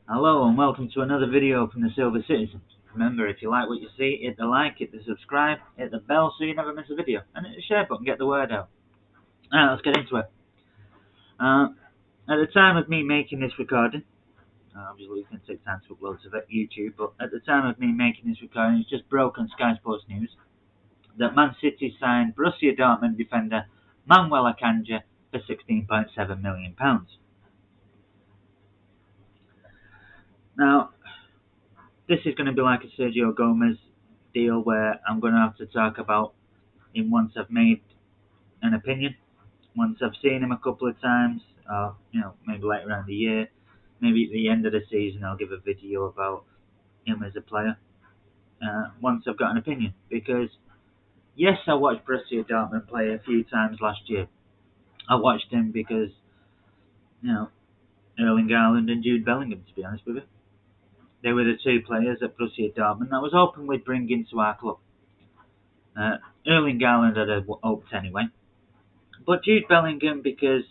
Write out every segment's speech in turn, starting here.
Hello and welcome to another video from the Silver Citizen. Remember, if you like what you see, hit the like, hit the subscribe, hit the bell so you never miss a video, and hit the share button, get the word out. Alright, let's get into it. At the time of me making this recording, obviously it's going to take time to upload to YouTube, but at the time of me making this recording, it's just broke on Sky Sports News that Man City signed Borussia Dortmund defender Manuel Akanji for £16.7 million. Now, this is going to be like a Sergio Gomez deal where I'm going to have to talk about him once I've made an opinion, once I've seen him a couple of times, or maybe later on in the year, maybe at the end of the season I'll give a video about him as a player. Once I've got an opinion, because yes, I watched Borussia Dortmund play a few times last year. I watched him because Erling Haaland and Jude Bellingham, to be honest with you. They were the two players at Borussia Dortmund that I was hoping we'd bring into our club. Erling Haaland had hoped anyway. But Jude Bellingham, because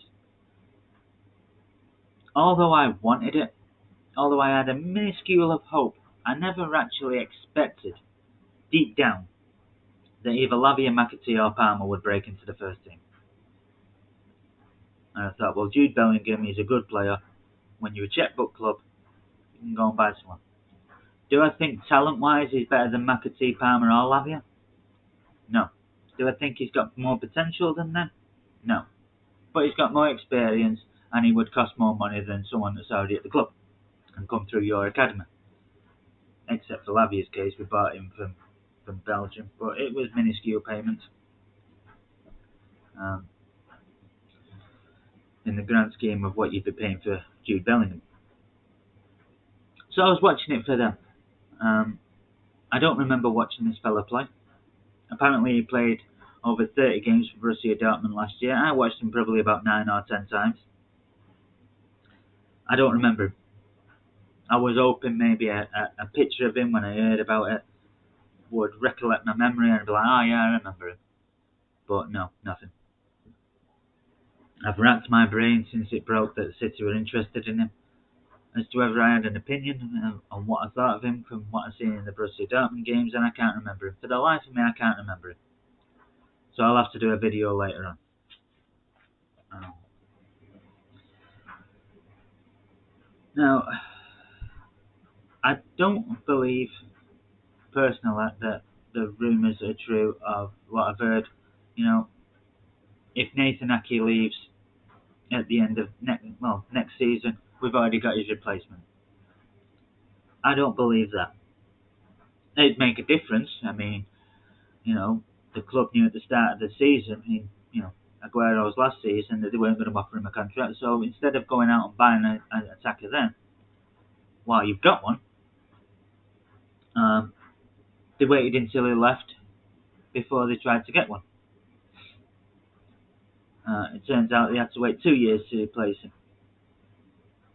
although I wanted it, although I had a minuscule of hope, I never actually expected, deep down, that either Lavia, McAtee or Palmer would break into the first team. And I thought, well, Jude Bellingham is a good player. When you're a checkbook club, you can go and buy someone. Do I think talent-wise he's better than McAtee, Palmer or Lavia? No. Do I think he's got more potential than them? No. But he's got more experience and he would cost more money than someone that's already at the club and come through your academy. Except for Lavia's case, we bought him from Belgium, but it was minuscule payments in the grand scheme of what you'd be paying for Jude Bellingham. So I was watching it for them. I don't remember watching this fella play. Apparently he played over 30 games for Borussia Dortmund last year. I watched him probably about 9 or 10 times. I don't remember him. I was hoping maybe a picture of him when I heard about it would recollect my memory and be like, oh yeah, I remember him. But no, nothing. I've racked my brain since it broke that City were interested in him as to whether I had an opinion on what I thought of him from what I've seen in the Borussia Dortmund games, and I can't remember him. For the life of me, I can't remember him. So I'll have to do a video later on. Now, I don't believe personally that the rumours are true of what I've heard. If Nathan Ake leaves at the end of next season, we've already got his replacement. I don't believe that. It'd make a difference. I mean, the club knew at the start of the season, Aguero's last season, that they weren't going to offer him a contract. So instead of going out and buying an attacker then, while you've got one, they waited until he left before they tried to get one. It turns out they had to wait 2 years to replace him.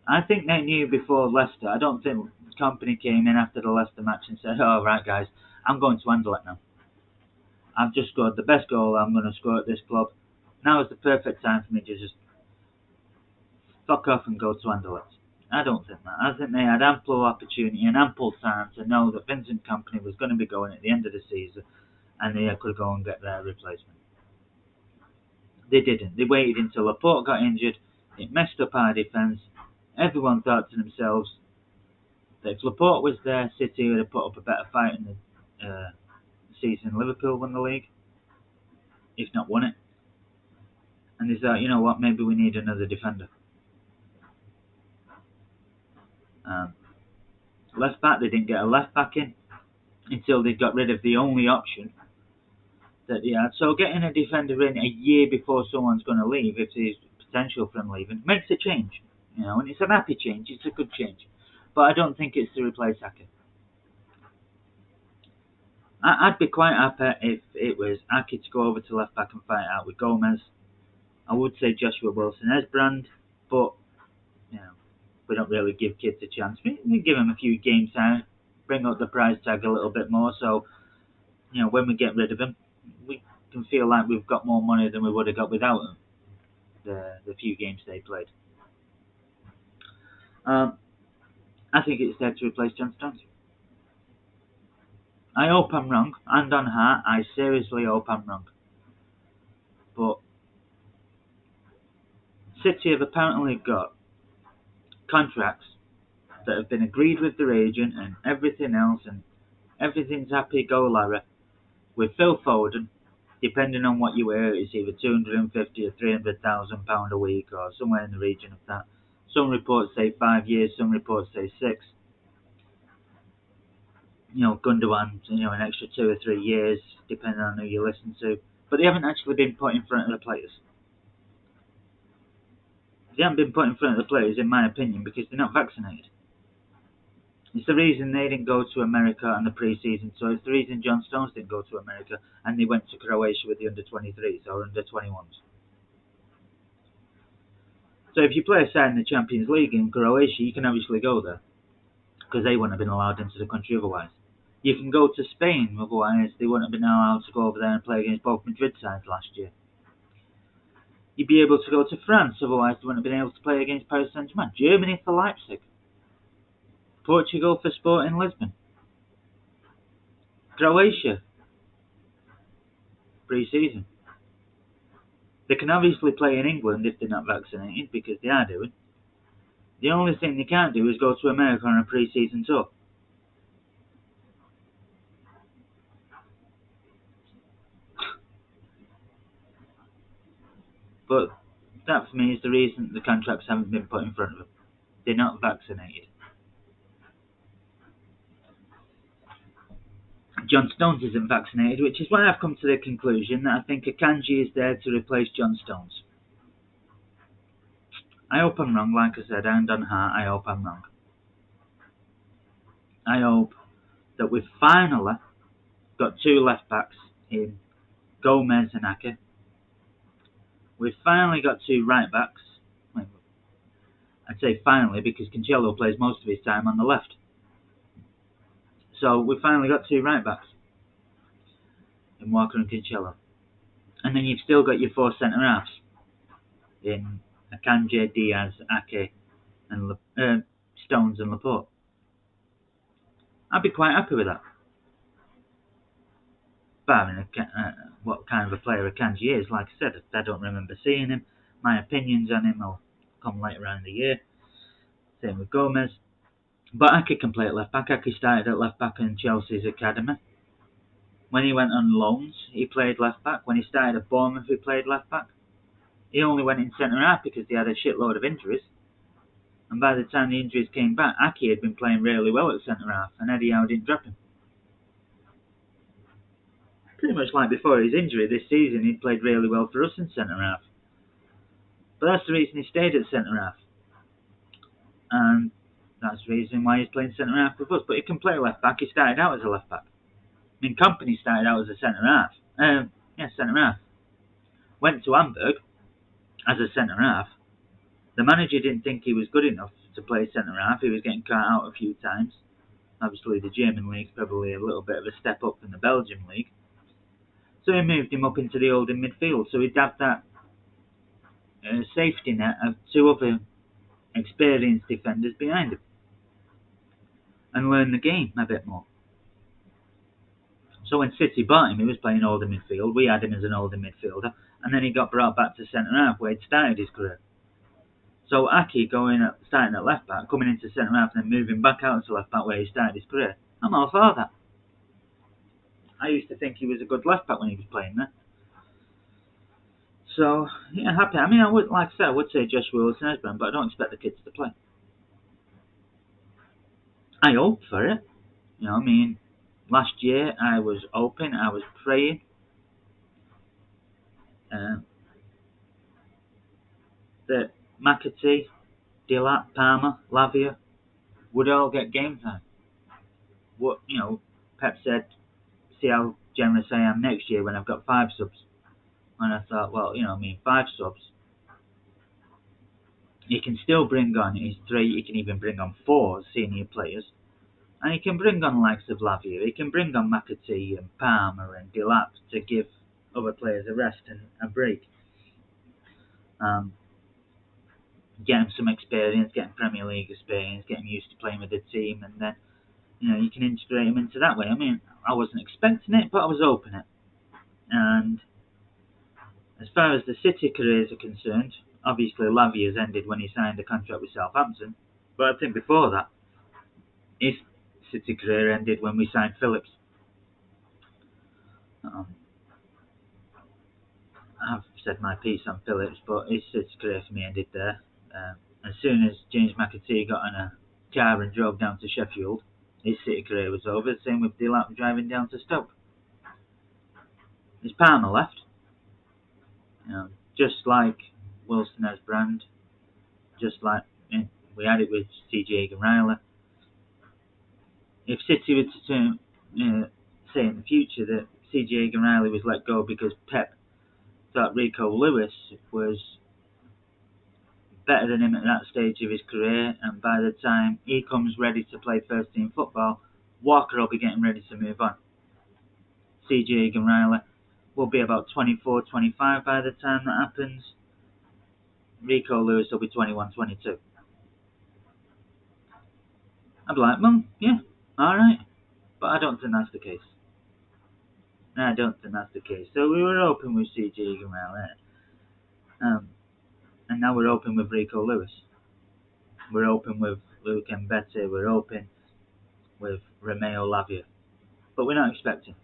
I think they knew before Leicester. I don't think the company came in after the Leicester match and said, oh, right, guys, I'm going to handle it now. I've just scored the best goal I'm going to score at this club. Now is the perfect time for me to just fuck off and go to handle it. I don't think that. I think they had ample opportunity and ample time to know that Vincent Kompany was going to be going at the end of the season and they could go and get their replacement. They didn't. They waited until Laporte got injured. It messed up our defence. Everyone thought to themselves that if Laporte was there, City would have put up a better fight in the season Liverpool won the league, if not won it. And they thought, you know what, maybe we need another defender. Left back, they didn't get a left back in until they got rid of the only option that they had. So getting a defender in a year before someone's going to leave, if there's potential for him leaving, makes a change. And it's a happy change, it's a good change. But I don't think it's to replace Ake. I'd be quite happy if it was Ake to go over to left back and fight out with Gomez. I would say Joshua Wilson-Esbrand, but we don't really give kids a chance. We give them a few game time, bring up the price tag a little bit more, so when we get rid of them, we can feel like we've got more money than we would have got without them. The few games they played. I think it's there to replace John Stones. I hope I'm wrong, hand on heart, I seriously hope I'm wrong. But City have apparently got contracts that have been agreed with their agent and everything else, and everything's happy-go-lucky with Phil Foden. Depending on what you hear, it's either 250 or 300,000 pound a week, or somewhere in the region of that. Some reports say 5 years, some reports say 6. Gundogan, an extra 2 or 3 years, depending on who you listen to. But they haven't actually been put in front of the players. They haven't been put in front of the players, in my opinion, because they're not vaccinated. It's the reason they didn't go to America on the pre-season, so it's the reason John Stones didn't go to America and they went to Croatia with the under-23s or under-21s. So if you play a side in the Champions League in Croatia, you can obviously go there, because they wouldn't have been allowed into the country otherwise. You can go to Spain, otherwise they wouldn't have been allowed to go over there and play against both Madrid sides last year. You'd be able to go to France, otherwise they wouldn't have been able to play against Paris Saint-Germain. Germany for Leipzig. Portugal for Sporting Lisbon. Croatia, pre-season. They can obviously play in England if they're not vaccinated, because they are doing. The only thing they can't do is go to America on a pre-season tour. But that for me is the reason the contracts haven't been put in front of them. They're not vaccinated. John Stones isn't vaccinated, which is why I've come to the conclusion that I think Akanji is there to replace John Stones. I hope I'm wrong, like I said, hand on heart, I hope I'm wrong. I hope that we've finally got 2 left backs in Gomez and Ake. We've finally got 2 right backs. I'd say finally because Cancelo plays most of his time on the left. So we've finally got 2 right backs in Walker and Cancelo. And then you've still got your 4 centre halves in Akanji, Diaz, Ake, and Stones and Laporte. I'd be quite happy with that. Barring what kind of a player Akanji is. Like I said, I don't remember seeing him. My opinions on him will come later on in the year. Same with Gomez. But Ake can play at left back. Ake started at left back in Chelsea's academy. When he went on loans, he played left back. When he started at Bournemouth, he played left back. He only went in centre half because he had a shitload of injuries. And by the time the injuries came back, Ake had been playing really well at centre half, and Eddie Howe didn't drop him. Pretty much like before his injury this season, he'd played really well for us in centre half. But that's the reason he stayed at centre half. And that's the reason why he's playing centre half with us. But he can play left back. He started out as a left back. I mean, Company started out as a centre half. Centre half. Went to Hamburg as a centre half. The manager didn't think he was good enough to play centre half. He was getting caught out a few times. Obviously, the German league's probably a little bit of a step up from the Belgian league. So he moved him up into the holding midfield. So he'd have that safety net of 2 other experienced defenders behind him. And learn the game a bit more. So when City bought him, he was playing holding midfield. We had him as an holding midfielder. And then he got brought back to centre half where he'd started his career. So Ake starting at left back, coming into centre half and then moving back out to left back where he started his career. I'm all for that. I used to think he was a good left back when he was playing there. So, yeah, happy. I mean, I would say Joshua Wilson-Esbern, but I don't expect the kids to play. I hope for it. Last year I was hoping, I was praying. That McAtee, Delap, Palmer, Lavia would all get game time. Pep said, see how generous I am next year when I've got 5 subs. And I thought, 5 subs. He can still bring on his 3, he can even bring on 4 senior players. And he can bring on the likes of Lavia, he can bring on McAtee and Palmer and Delap to give other players a rest and a break. get him some experience, get him Premier League experience, get him used to playing with the team, and then you can integrate him into that way. I mean, I wasn't expecting it, but I was hoping it. And as far as the City careers are concerned, obviously Lavia's ended when he signed a contract with Southampton, but I think before that, his City career ended when we signed Phillips. I've said my piece on Phillips, but his City career for me ended there. As soon as James McAtee got in a car and drove down to Sheffield, his City career was over. Same with Delap driving down to Stoke. His partner left. Just like Wilson as Brand, just like we had it with CJ Egan-Riley. If City were to say in the future that CJ Egan-Riley was let go because Pep thought Rico Lewis was better than him at that stage of his career, and by the time he comes ready to play first team football, Walker will be getting ready to move on. CJ Egan-Riley will be about 24, 25 by the time that happens. Rico Lewis will be 21, 22. I'd be like, well, yeah, alright. But I don't think that's the case. I don't think that's the case. So we were open with CJ Egan-Riley. And now we're open with Rico Lewis. We're open with Luke Mbete. We're open with Romeo Lavia. But we're not expecting.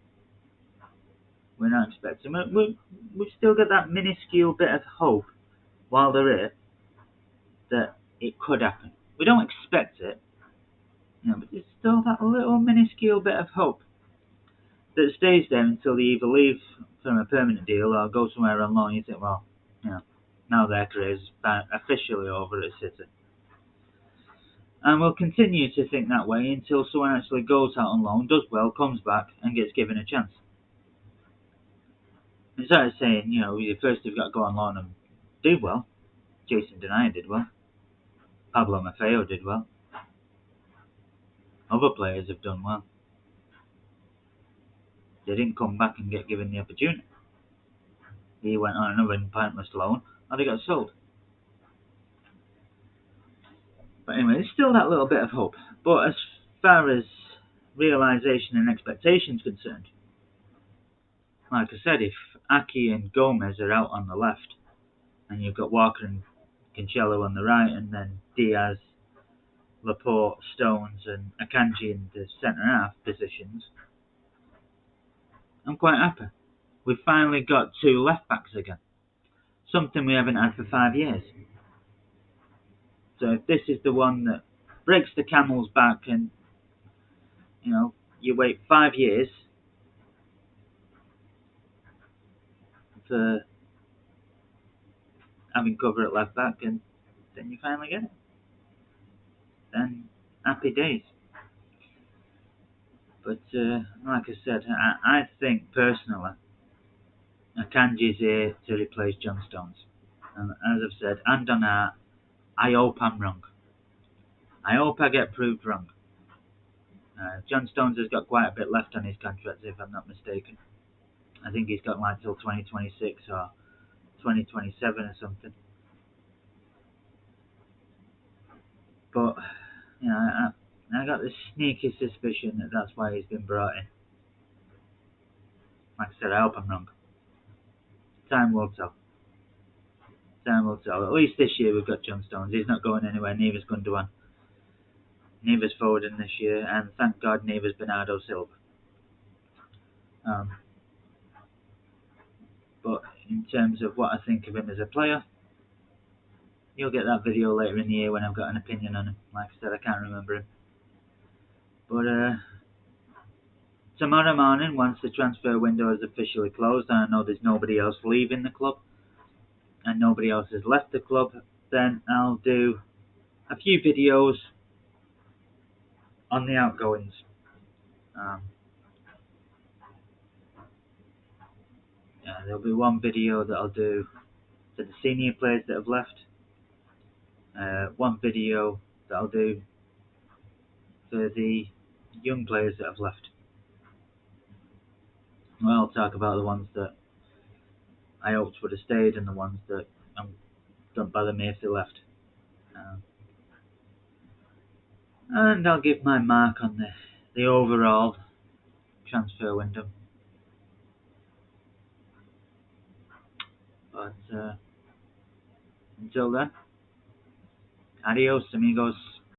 We've still got that minuscule bit of hope while they're here that it could happen. We don't expect it, but there's still that little minuscule bit of hope that stays there until they either leave from a permanent deal or go somewhere on loan. You think, well, now their career is officially over at City. And we'll continue to think that way until someone actually goes out on loan, does well, comes back, and gets given a chance. Instead of saying, you first have got to go on loan and do well. Jason Denayer did well. Pablo Maffeo did well. Other players have done well. They didn't come back and get given the opportunity. He went on another pointless loan, or they got sold. But anyway, there's still that little bit of hope. But as far as realisation and expectations concerned, like I said, if Aki and Gomez are out on the left, and you've got Walker and Cancelo on the right, and then Diaz, Laporte, Stones, and Akanji in the centre-half positions, I'm quite happy. We've finally got two left-backs again. Something we haven't had for 5 years. So if this is the one that breaks the camel's back and, you wait 5 years for having cover at left-back and then you finally get it, then happy days. But like I said, I think personally Akanji's here to replace John Stones. And as I've said, hand on heart, I hope I'm wrong. I hope I get proved wrong. John Stones has got quite a bit left on his contract, if I'm not mistaken. I think he's got like till 2026 or 2027 or something. But, I got this sneaky suspicion that that's why he's been brought in. Like I said, I hope I'm wrong. Time will tell. Time will tell. At least this year we've got John Stones. He's not going anywhere, neither's Gundogan. Neither's Foden this year, and thank God neither's Bernardo Silva. But in terms of what I think of him as a player, you'll get that video later in the year when I've got an opinion on him. Like I said, I can't remember him. But tomorrow morning, once the transfer window is officially closed, and I know there's nobody else leaving the club, and nobody else has left the club, then I'll do a few videos on the outgoings. There'll be one video that I'll do for the senior players that have left. One video that I'll do for the young players that have left. Well, I'll talk about the ones that I hoped would have stayed and the ones that don't bother me if they left. Uh, and I'll give my mark on the overall transfer window. But until then, adios, amigos.